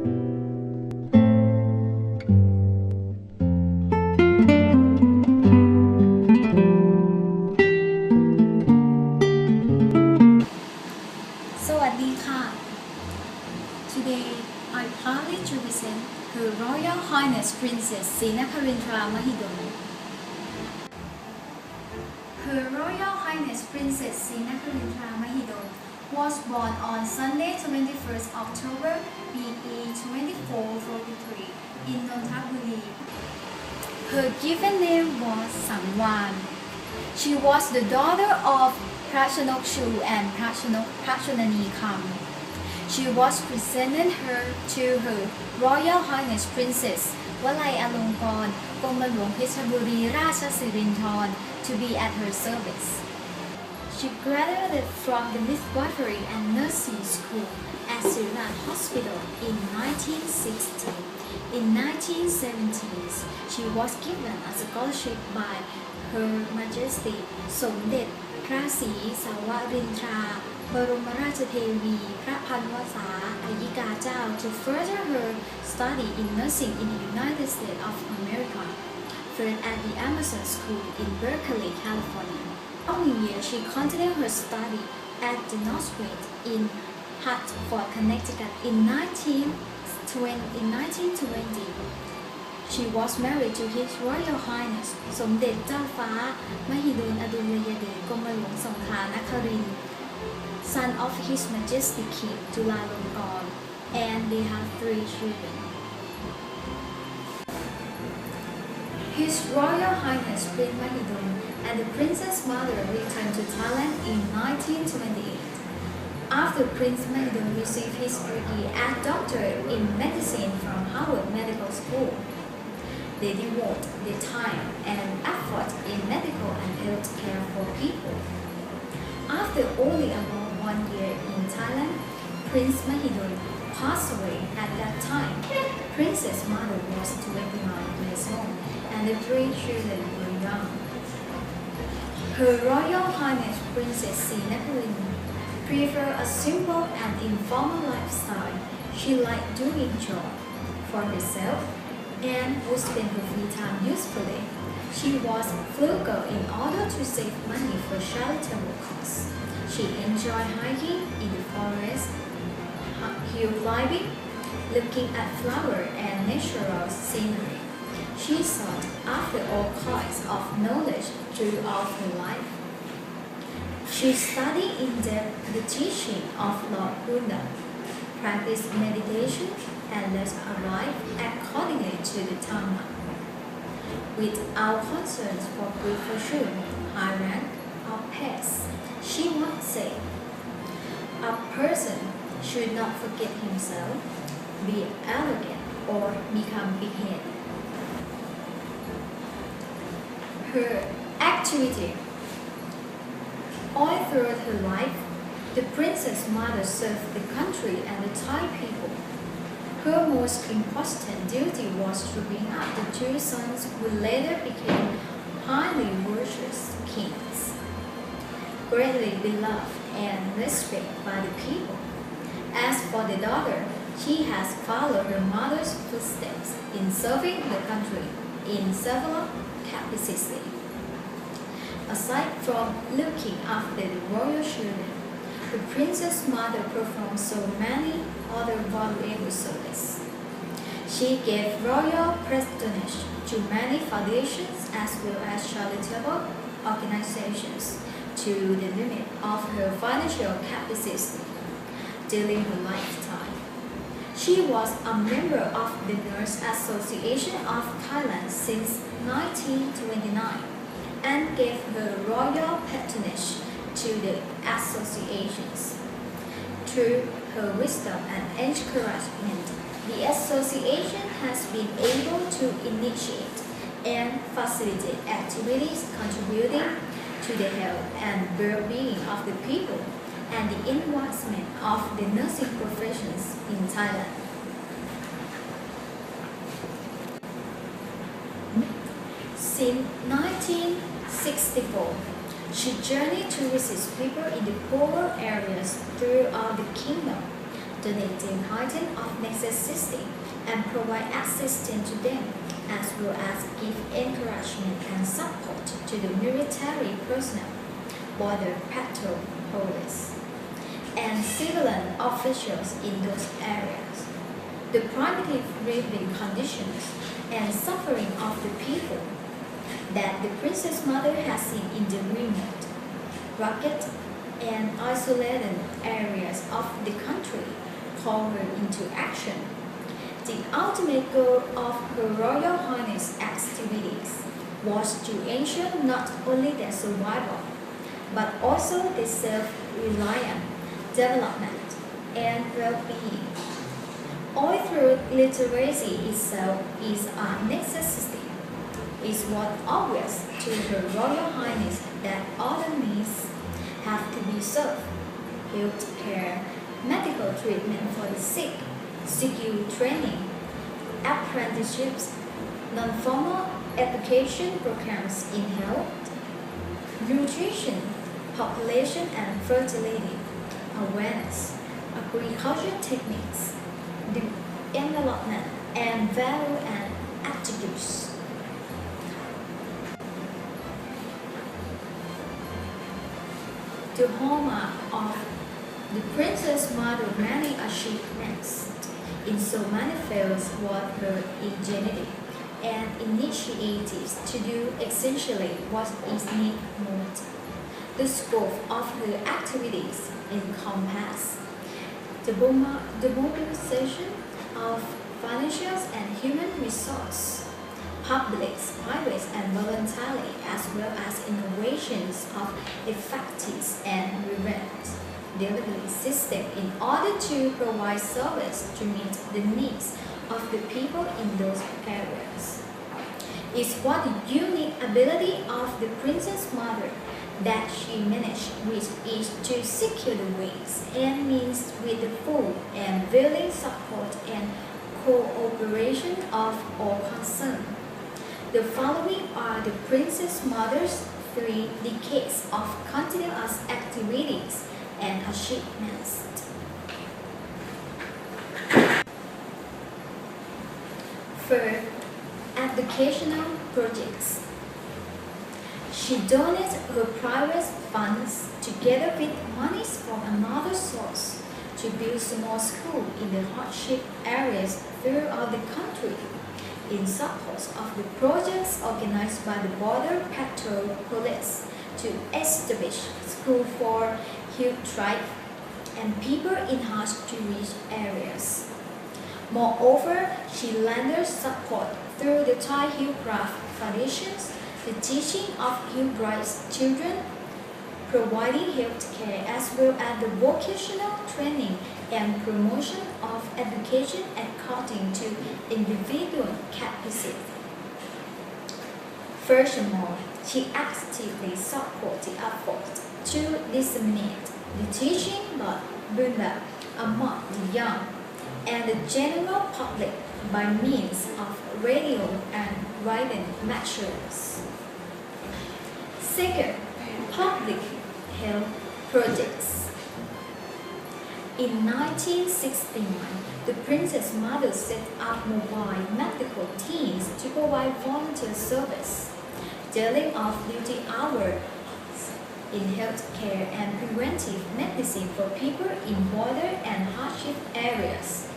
สวัสดีค่ะ Today I proudly to present Her Royal Highness Princess Srinagarindra Mahidol. Her Royal Highness Princess Srinagarindra Mahidol was born on Sunday 21st October BE 2443 in Nonthaburi. Her given name was Sangwan. She was the daughter of Prachanok Chu and Prachanani Kam. She was presented her to Her Royal Highness Princess Walai Alongkorn Gommalwong Pechaburi Racha Sirinthorn to be at her service. She graduated from the midwifery and nursing school at Sirat Hospital in 1960. In 1970s, she was given a scholarship by Her Majesty Somdet พระศรีสวรินทราบรมราชเทวีพระพันวษาอัยกาเจ้า to further her study in nursing in the United States of America, first at the Emerson School in Berkeley, California. Following year, she continued her study at the Northwest in Hartford, Connecticut. In 1920, she was married to His Royal Highness สมเด็จเจ้าฟ้ามหิดลอดุลยเดชกรมหลวงสงขลานครินทร์ son of His Majesty King Chulalongkorn, and they have 3 children. His Royal Highness Prince Mahidol and the Princess Mother returned to Thailand in 1928. After Prince Mahidol received his degree as Doctor in Medicine from Harvard Medical School, they devote their time and effort in medical and health care for people. After only about 1 year in Thailand, Prince Mahidol passed away. At that time, Princess Mother was 29 years old and the 3 children were young. Her Royal Highness Princess Srinagarindra preferred a simple and informal lifestyle. She liked doing job for herself and would spend her free time usefully. She was frugal in order to save money for charitable causes. She enjoyed hiking in the forest, hill climbing, looking at flowers and natural scenery. She sought after all kinds of knowledge throughout her life. She studied in depth the teaching of Lord Buddha, practiced meditation, and lived a life accordingly to the Dhamma. Without concerns for good fortune, high rank, or past, she once said, "A person should not forget himself, be arrogant, or become big-headed." Her activity. All throughout her life, the Princess Mother served the country and the Thai people. Her most important duty was to bring up the 2 sons who later became highly virtuous kings, greatly beloved and respected by the people. As for the daughter, she has followed her mother's footsteps in serving the country in several capacities. Aside from looking after the royal children, the Princess Mother performed so many other valuable services. She gave royal patronage to many foundations as well as charitable organizations to the limit of her financial capacity during her lifetime. She was a member of the Nurse Association of Thailand since 1929 and gave her royal patronage to the associations. Through her wisdom and encouragement, the association has been able to initiate and facilitate activities contributing to the health and well-being of the people and the advancement of the nursing professions in Thailand. Since 1964, she journeyed to visit people in the poorer areas throughout the kingdom. donate the height of Nexus system and provide assistance to them, as well as give encouragement and support to the military personnel, border patrol police, and civilian officials in those areas. The primitive living conditions and suffering of the people that the Princess Mother has seen in the remote, rugged, and isolated areas of the country call her into action. The ultimate goal of Her Royal Highness' activities was to ensure not only their survival, but also their self-reliant development and well-being. All through literacy itself is a necessity. It's what obvious to Her Royal Highness that other needs have to be served: health care, medical treatment for the sick, skill training, apprenticeships, non-formal education programs in health, nutrition, population and fertility, awareness, agriculture techniques, development, and value and attitudes. The hallmark of the Princess Mother's many achievements in so many fields was her ingenuity and initiatives to do essentially what is needed most. The scope of her activities encompasses the mobilization of financial and human resources, public, private, and voluntary, as well as innovations of effective and relevant delivery system in order to provide service to meet the needs of the people in those areas. It's what the unique ability of the Princess Mother that she managed with is to secure the ways and means with the full and willing support and cooperation of all concerned. The following are the Princess Mother's 3 decades of continuous activities and achievements. First, educational projects. She donated her private funds together with monies from another source to build small schools in the hardship areas throughout the country, in support of the projects organized by the Border Patrol Police to establish schools for Hill tribe and people in hard-to-reach areas. Moreover, she lended support through the Thai Hillcraft Foundations, the teaching of Hillbright's children, providing health care as well as the vocational training and promotion of education according to individual capacity. Furthermore, she actively supported the effort to disseminate the teaching by Buddha among the young and the general public by means of radio and writing materials. Second, public health projects. In 1969, the Princess Mother set up mobile medical teams to provide volunteer service, dealing off duty hours in healthcare and preventive medicine for people in border and hardship areas.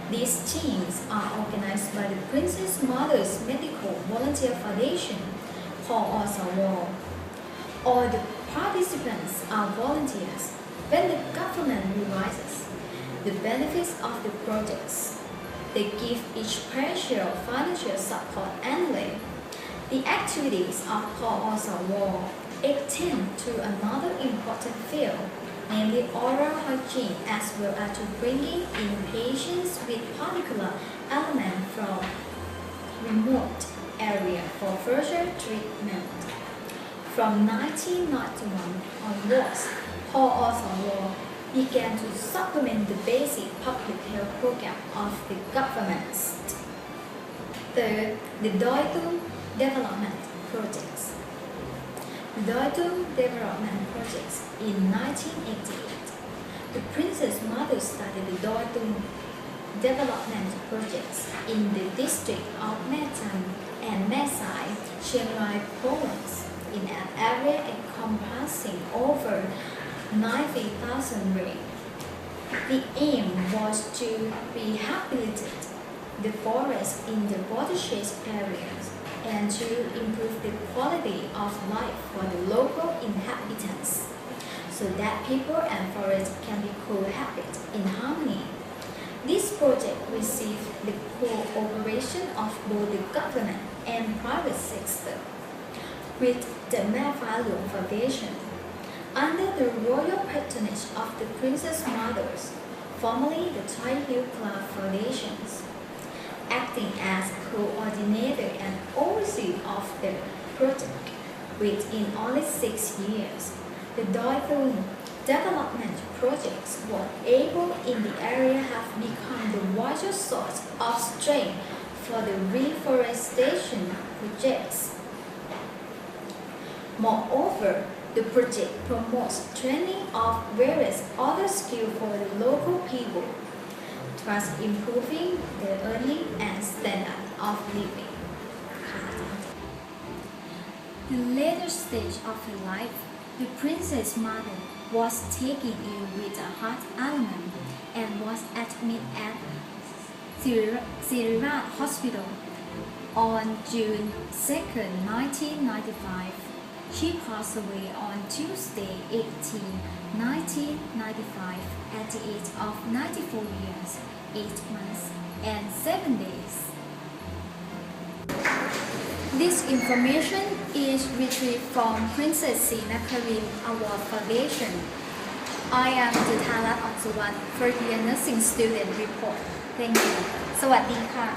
These teams are organized by the Princess Mother's Medical Volunteer Foundation, called OSAWAL. All the participants are volunteers. When the government realizes the benefits of the projects, they give each partial financial support annually. The activities of called OSAWAL extend to another important field, namely oral hygiene, as well as to bringing in patients with particular element from remote area for further treatment. From 1991 onwards, OSAWAL began to supplement the basic public health program of the government. Third, the Doitum Development Projects. The Doitum Development Projects in 1988. the princess mother started the Doi Thung development projects in the district of Mae Cham and Mae Sai, Chiang Rai province, in an area encompassing over 90,000 ring. The aim was to rehabilitate the forest in the watershed areas and to improve the quality of life for the local inhabitants, so that people and forest can be cohabit in harmony. This project received the cooperation of both the government and private sector, with the Mae Fah Luang Foundation, under the royal patronage of the Princess Mothers, formerly the Chai Hill Club Foundations, acting as coordinator and overseer of the project. Within only 6 years, the Doi Thung development projects were able in the area have become the vital source of strength for the reforestation projects. Moreover, the project promotes training of various other skills for the local people, thus improving their earning and standard of living. The later stage of her life, the princess mother was taken ill with a heart ailment and was admitted at Siriraj Hospital. On June 2, 1995, she passed away on Tuesday, 18, 1995, at the age of 94 years, 8 months, and 7 days. This information is retrieved from Princess Srinakarin Award Foundation. I am Jutharat Onsuwan, first year nursing student report. Thank you. สวัสดีค่ะ